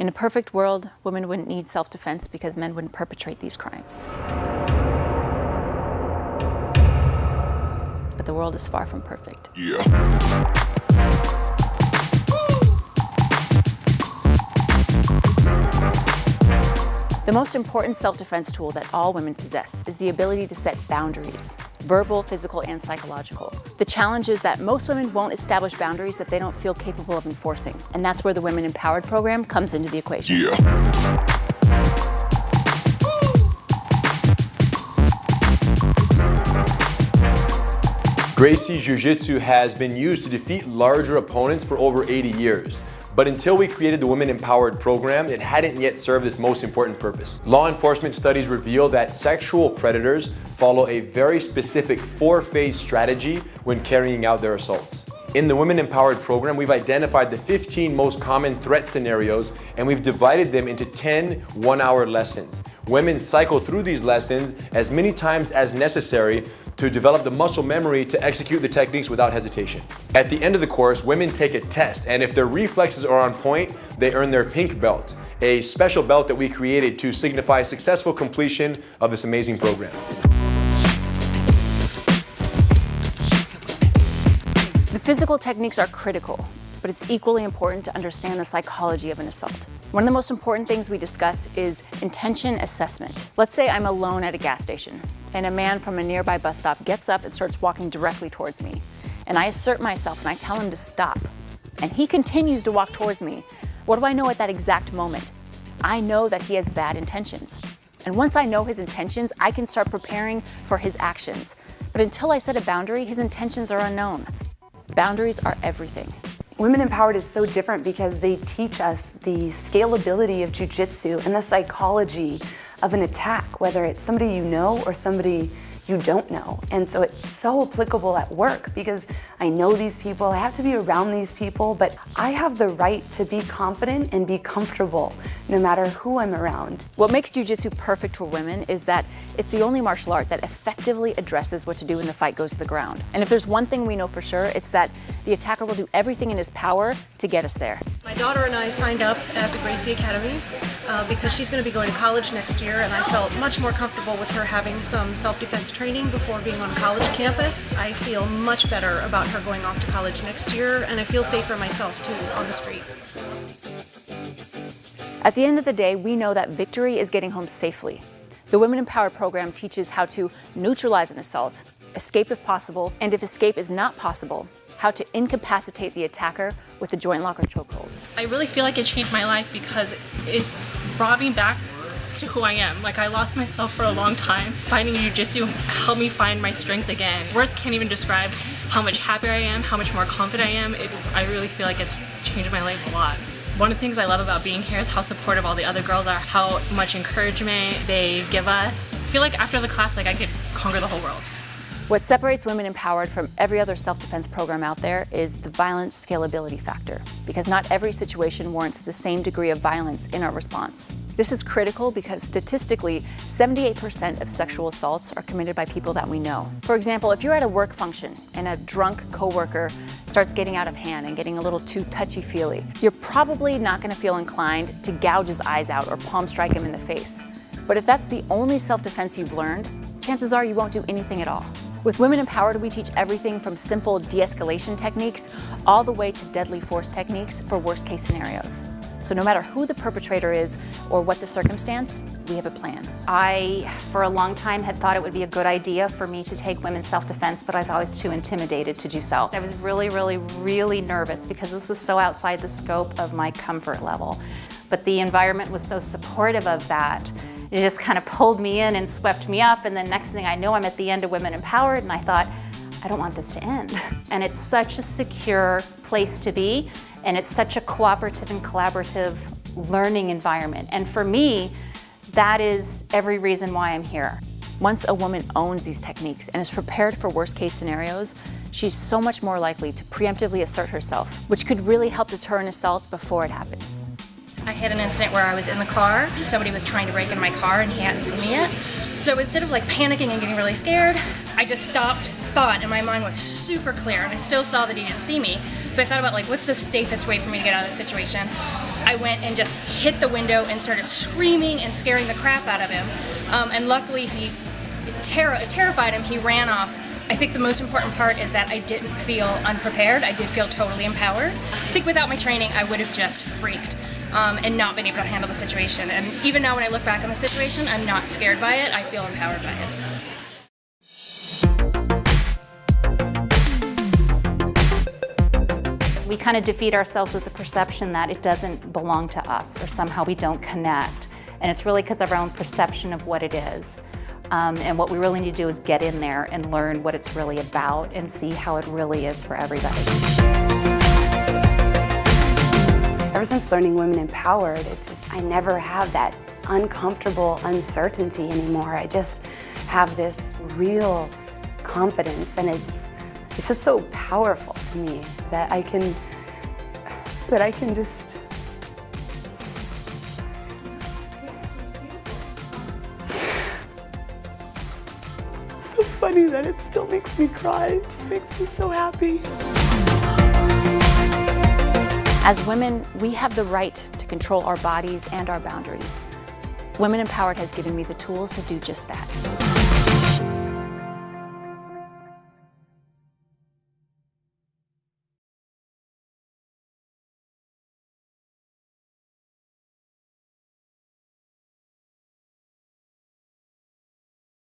In a perfect world, women wouldn't need self-defense because men wouldn't perpetrate these crimes. But the world is far from perfect. Yeah. The most important self-defense tool that all women possess is the ability to set boundaries, verbal, physical, and psychological. The challenge is that most women won't establish boundaries that they don't feel capable of enforcing, and that's where the Women Empowered program comes into the equation. Yeah. Gracie Jiu-Jitsu has been used to defeat larger opponents for over 80 years. But until we created the Women Empowered program, it hadn't yet served its most important purpose. Law enforcement studies reveal that sexual predators follow a very specific 4-phase strategy when carrying out their assaults. In the Women Empowered program, we've identified the 15 most common threat scenarios, and we've divided them into 10 one-hour lessons. Women cycle through these lessons as many times as necessary to develop the muscle memory to execute the techniques without hesitation. At the end of the course, women take a test, and if their reflexes are on point, they earn their pink belt, a special belt that we created to signify successful completion of this amazing program. The physical techniques are critical, but it's equally important to understand the psychology of an assault. One of the most important things we discuss is intention assessment. Let's say I'm alone at a gas station, and a man from a nearby bus stop gets up and starts walking directly towards me. And I assert myself and I tell him to stop. And he continues to walk towards me. What do I know at that exact moment? I know that he has bad intentions. And once I know his intentions, I can start preparing for his actions. But until I set a boundary, his intentions are unknown. Boundaries are everything. Women Empowered is so different because they teach us the scalability of jiu-jitsu and the psychology of an attack, whether it's somebody you know or somebody you don't know. And so it's so applicable at work because I know these people, I have to be around these people, but I have the right to be confident and be comfortable no matter who I'm around. What makes jiu-jitsu perfect for women is that it's the only martial art that effectively addresses what to do when the fight goes to the ground. And if there's one thing we know for sure, it's that the attacker will do everything in his power to get us there. My daughter and I signed up at the Gracie Academy because she's going to be going to college next year, and I felt much more comfortable with her having some self-defense training before being on a college campus. I feel much better about her going off to college next year, and I feel safer myself too on the street. At the end of the day, we know that victory is getting home safely. The Women Empowered program teaches how to neutralize an assault, escape if possible, and if escape is not possible, how to incapacitate the attacker with a joint lock or chokehold. I really feel like it changed my life because it brought me back to who I am. Like, I lost myself for a long time. Finding jiu-jitsu helped me find my strength again. Words can't even describe how much happier I am, how much more confident I am. I really feel like it's changed my life a lot. One of the things I love about being here is how supportive all the other girls are, how much encouragement they give us. I feel like after the class, like, I could conquer the whole world. What separates Women Empowered from every other self-defense program out there is the violence scalability factor, because not every situation warrants the same degree of violence in our response. This is critical because statistically, 78% of sexual assaults are committed by people that we know. For example, if you're at a work function and a drunk coworker starts getting out of hand and getting a little too touchy-feely, you're probably not going to feel inclined to gouge his eyes out or palm strike him in the face. But if that's the only self-defense you've learned, chances are you won't do anything at all. With Women Empowered, we teach everything from simple de-escalation techniques all the way to deadly force techniques for worst-case scenarios. So no matter who the perpetrator is or what the circumstance, we have a plan. I, for a long time, had thought it would be a good idea for me to take women's self-defense, but I was always too intimidated to do so. I was really nervous because this was so outside the scope of my comfort level. But the environment was so supportive of that. It just kind of pulled me in and swept me up, and then next thing I know, I'm at the end of Women Empowered, and I thought, I don't want this to end. And it's such a secure place to be, and it's such a cooperative and collaborative learning environment. And for me, that is every reason why I'm here. Once a woman owns these techniques and is prepared for worst-case scenarios, she's so much more likely to preemptively assert herself, which could really help deter an assault before it happens. I had an incident where I was in the car. Somebody was trying to break into my car and he hadn't seen me yet. So instead of like panicking and getting really scared, I just stopped, thought, and my mind was super clear, and I still saw that he didn't see me. So I thought about like, what's the safest way for me to get out of this situation? I went and just hit the window and started screaming and scaring the crap out of him. And luckily, it terrified him. He ran off. I think the most important part is that I didn't feel unprepared. I did feel totally empowered. I think without my training, I would have just freaked and not been able to handle the situation. And even now when I look back on the situation, I'm not scared by it. I feel empowered by it. We kind of defeat ourselves with the perception that it doesn't belong to us or somehow we don't connect. And it's really because of our own perception of what it is. And what we really need to do is get in there and learn what it's really about and see how it really is for everybody. Ever since learning Women Empowered, I never have that uncomfortable uncertainty anymore. I just have this real confidence, and it's just so powerful to me that I can just it's so funny that it still makes me cry. It just makes me so happy. As women, we have the right to control our bodies and our boundaries. Women Empowered has given me the tools to do just that.